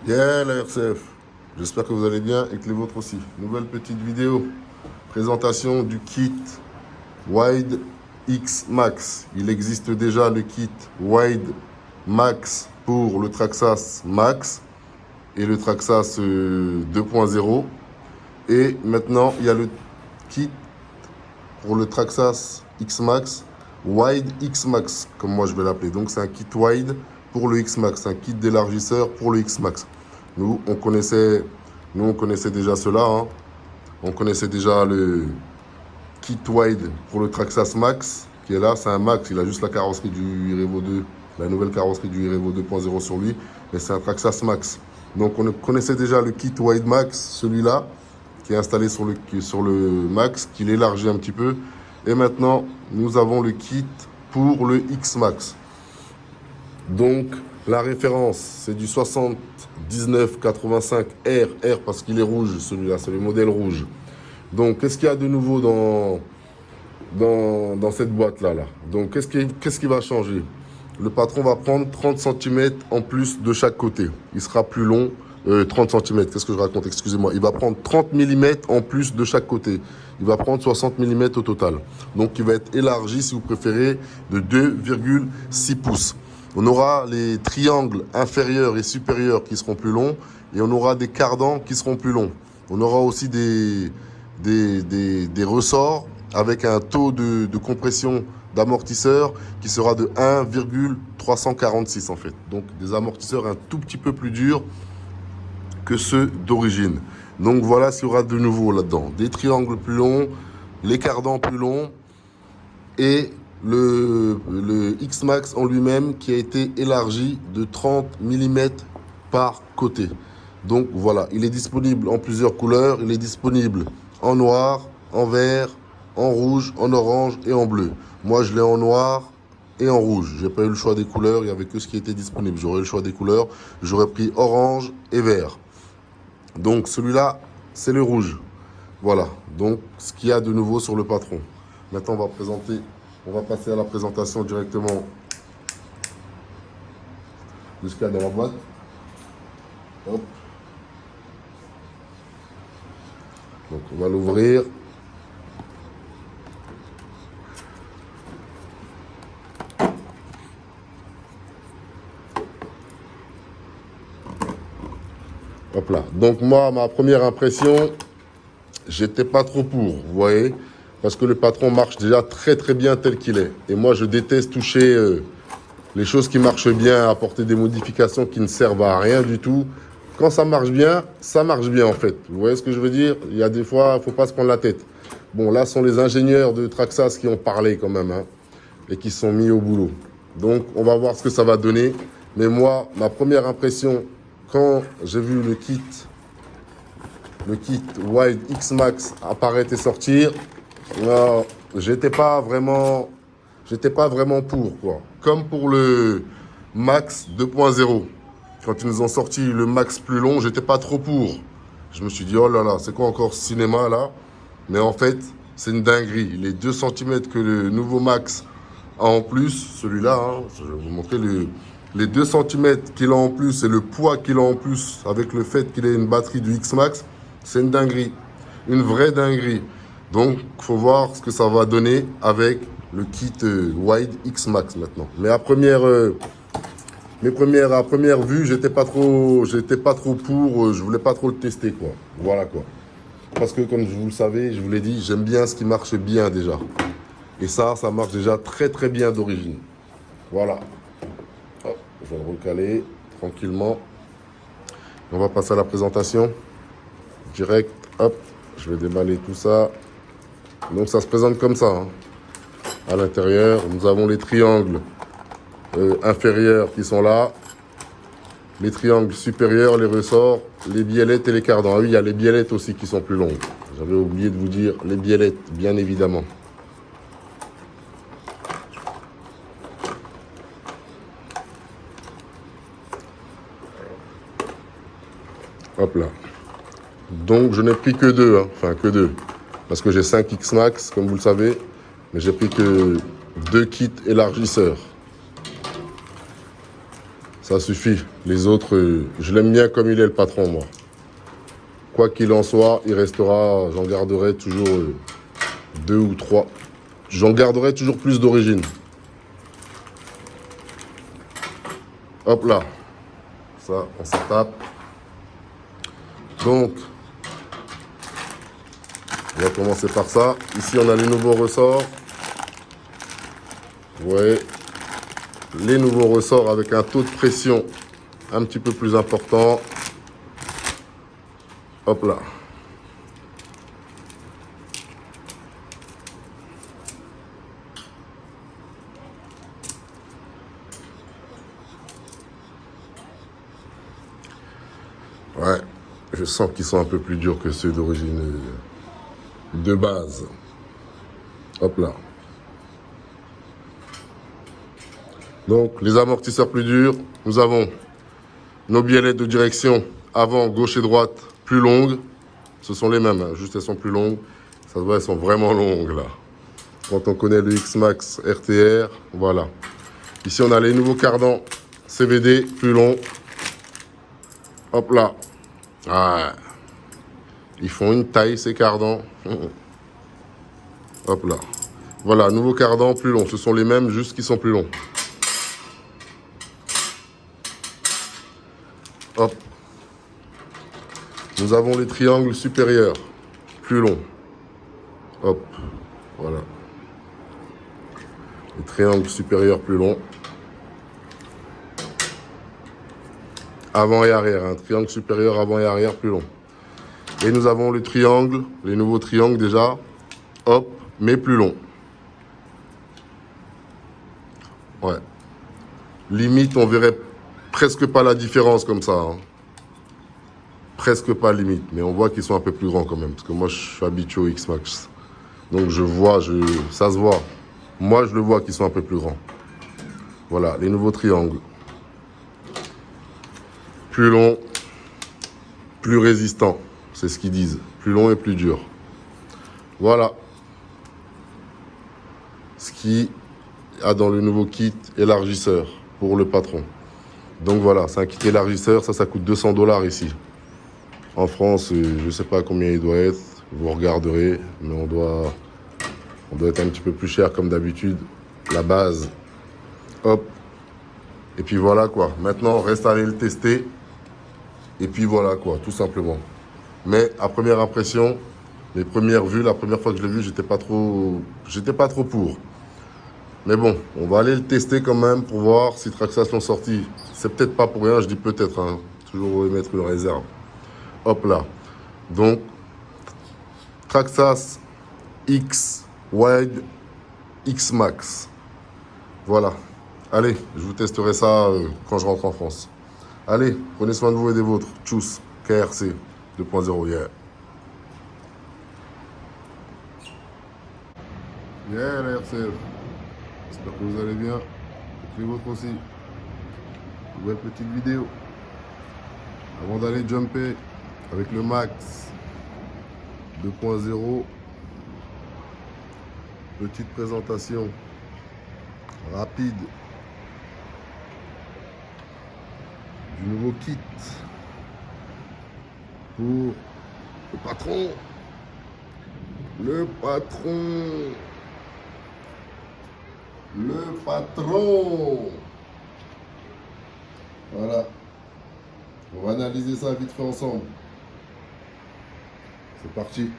Yeah, la RCF. J'espère que vous allez bien et que les vôtres aussi. Nouvelle petite vidéo. Présentation du kit Wide X Max. Il existe déjà le kit Wide Max pour le Traxxas Max et le Traxxas 2.0. Et maintenant, il y a le kit pour le Traxxas X Max, Wide X Max, comme moi je vais l'appeler. Donc c'est un kit Wide pour le X Max, un kit d'élargisseur pour le X Max. Nous, on connaissait déjà cela. Hein. On connaissait déjà le kit Wide pour le Traxxas Max, qui est là. C'est un Max, il a juste la carrosserie du Irevo 2, la nouvelle carrosserie du Irevo 2.0 sur lui. Mais c'est un Traxxas Max. Donc on connaissait déjà le kit Wide Max, celui-là, qui est installé sur le Max, qui l'élargit un petit peu. Et maintenant, nous avons le kit pour le X-Max. Donc, la référence, c'est du 7985 R parce qu'il est rouge, celui-là, c'est le modèle rouge. Donc, qu'est-ce qu'il y a de nouveau dans cette boîte-là là? Donc, qu'est-ce qui va changer? Le patron va prendre 30 cm en plus de chaque côté. Il sera plus long. 30 cm, qu'est-ce que je raconte? Excusez-moi. Il va prendre 30 mm en plus de chaque côté. Il va prendre 60 mm au total. Donc, il va être élargi, si vous préférez, de 2,6 pouces. On aura les triangles inférieurs et supérieurs qui seront plus longs. Et on aura des cardans qui seront plus longs. On aura aussi des ressorts avec un taux de compression d'amortisseur qui sera de 1,346 en fait. Donc, des amortisseurs un tout petit peu plus durs que ceux d'origine. Donc voilà ce qu'il y aura de nouveau là-dedans. Des triangles plus longs, les cardans plus longs et le X-Max en lui-même qui a été élargi de 30 mm par côté. Donc voilà, il est disponible en plusieurs couleurs. Il est disponible en noir, en vert, en rouge, en orange et en bleu. Moi je l'ai en noir et en rouge. J'ai pas eu le choix des couleurs, il n'y avait que ce qui était disponible. J'aurais eu le choix des couleurs, j'aurais pris orange et vert. Donc celui-là, c'est le rouge. Voilà, donc ce qu'il y a de nouveau sur le patron. Maintenant, on va passer à la présentation directement de ce qu'il y a dans la boîte. Hop. Donc on va l'ouvrir. Hop là. Donc moi, ma première impression, j'étais pas trop pour, vous voyez, parce que le patron marche déjà très très bien tel qu'il est. Et moi, je déteste toucher les choses qui marchent bien, apporter des modifications qui ne servent à rien du tout. Quand ça marche bien en fait. Vous voyez ce que je veux dire? Il y a des fois, il ne faut pas se prendre la tête. Bon, là, ce sont les ingénieurs de Traxxas qui ont parlé quand même, hein, et qui sont mis au boulot. Donc, on va voir ce que ça va donner. Mais moi, ma première impression, quand j'ai vu le kit Wide X Max apparaître et sortir, j'étais pas vraiment pour, quoi. Comme pour le Max 2.0. Quand ils nous ont sorti le Max plus long, j'étais pas trop pour. Je me suis dit, oh là là, c'est quoi encore ce cinéma là? Mais en fait, c'est une dinguerie. Les 2 cm que le nouveau Max a en plus, celui-là, hein, je vais vous montrer les 2 cm qu'il a en plus et le poids qu'il a en plus avec le fait qu'il ait une batterie du X-Max, c'est une dinguerie. Une vraie dinguerie. Donc, il faut voir ce que ça va donner avec le kit Wide X-Max maintenant. Mais à première vue, j'étais pas trop pour, je voulais pas trop le tester, quoi. Voilà, quoi. Parce que, comme vous le savez, je vous l'ai dit, j'aime bien ce qui marche bien déjà. Et ça marche déjà très très bien d'origine. Voilà. Hop, je vais le recaler tranquillement. On va passer à la présentation. Direct, hop, je vais déballer tout ça. Donc ça se présente comme ça. Hein. À l'intérieur, nous avons les triangles inférieurs qui sont là. Les triangles supérieurs, les ressorts, les biellettes et les cardans. Ah oui, il y a les biellettes aussi qui sont plus longues. J'avais oublié de vous dire les biellettes, bien évidemment. Hop là. Donc, je n'ai pris que 2, hein. Enfin que 2. Parce que j'ai 5 X-Max, comme vous le savez. Mais j'ai pris que 2 kits élargisseurs. Ça suffit. Les autres, je l'aime bien comme il est le patron, moi. Quoi qu'il en soit, il restera, j'en garderai toujours 2 ou 3. J'en garderai toujours plus d'origine. Hop là. Ça, on s'en tape. Donc, on va commencer par ça. Ici, on a les nouveaux ressorts. Vous voyez, les nouveaux ressorts avec un taux de pression un petit peu plus important. Hop là. Ouais, je sens qu'ils sont un peu plus durs que ceux d'origine de base. Hop là. Donc, les amortisseurs plus durs, nous avons nos biellettes de direction avant, gauche et droite, plus longues. Ce sont les mêmes, hein, juste elles sont plus longues. Ça se voit, elles sont vraiment longues là. Quand on connaît le X-Max RTR, voilà. Ici, on a les nouveaux cardans CVD, plus longs. Hop là. Ah. Ils font une taille, ces cardans. Hop là. Voilà, nouveaux cardans plus longs. Ce sont les mêmes, juste qu'ils sont plus longs. Hop. Nous avons les triangles supérieurs, plus longs. Hop. Voilà. Les triangles supérieurs plus longs. Avant et arrière. Un triangle supérieur avant et arrière plus long. Et nous avons le triangle, les nouveaux triangles déjà. Hop, mais plus long. Ouais. Limite, on verrait presque pas la différence comme ça. Hein. Presque pas limite. Mais on voit qu'ils sont un peu plus grands quand même. Parce que moi, je suis habitué au X-Max. Donc je vois, ça se voit. Moi, je le vois qu'ils sont un peu plus grands. Voilà, les nouveaux triangles. Plus long, plus résistant. C'est ce qu'ils disent. Plus long et plus dur. Voilà. Ce qui a dans le nouveau kit élargisseur pour le patron. Donc voilà, c'est un kit élargisseur. Ça coûte 200 $ ici. En France, je ne sais pas combien il doit être. Vous regarderez. Mais on doit être un petit peu plus cher comme d'habitude. La base. Hop. Et puis voilà quoi. Maintenant, reste à aller le tester. Et puis voilà quoi, tout simplement. Mais à première impression, les premières vues, la première fois que je l'ai vu, j'étais pas trop pour. Mais bon, on va aller le tester quand même pour voir si Traxxas l'ont sorti. C'est peut-être pas pour rien, je dis peut-être. Hein. Toujours mettre une réserve. Hop là. Donc, Traxxas X Wide X Max. Voilà. Allez, je vous testerai ça quand je rentre en France. Allez, prenez soin de vous et des vôtres. Tchuss, KRC 2.0, yeah. Yeah, la RCF. J'espère que vous allez bien. Et les vôtres aussi. Nouvelle petite vidéo. Avant d'aller jumper avec le Max 2.0, petite présentation rapide du nouveau kit pour le patron. Le patron. Le patron. Voilà. On va analyser ça vite fait ensemble. C'est parti.